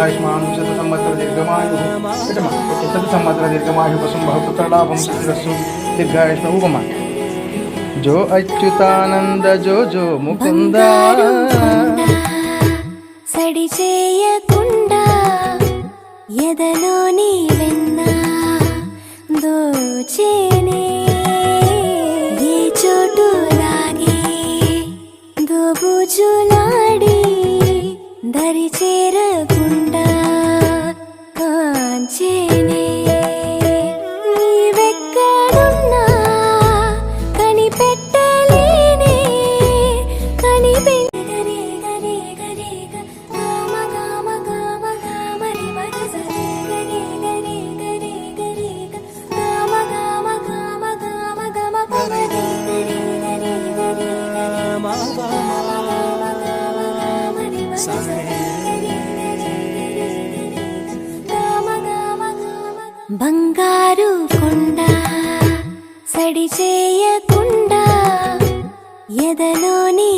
దీర్ఘాయుష్మాన్ శత సంవత్సర దీర్ఘమాయు శత సంవత్సర దీర్ఘమాయు వసుంభవ పుత్రలాభం సురస్సు దీర్ఘాయుష్మ ఉపమా జో అచ్యుతానంద జో జో ముకుంద సడి చేయకుండా ఎదలోని వెన్న దోచేనే ఏ చోటు లాగే దోబుజులాడి దరి చేరకుండా కాంచేనే నీవెక్కడున్నా కనిపెట్టలేనే బంగారు కొండ సడి చేయకుండా ఎదలోని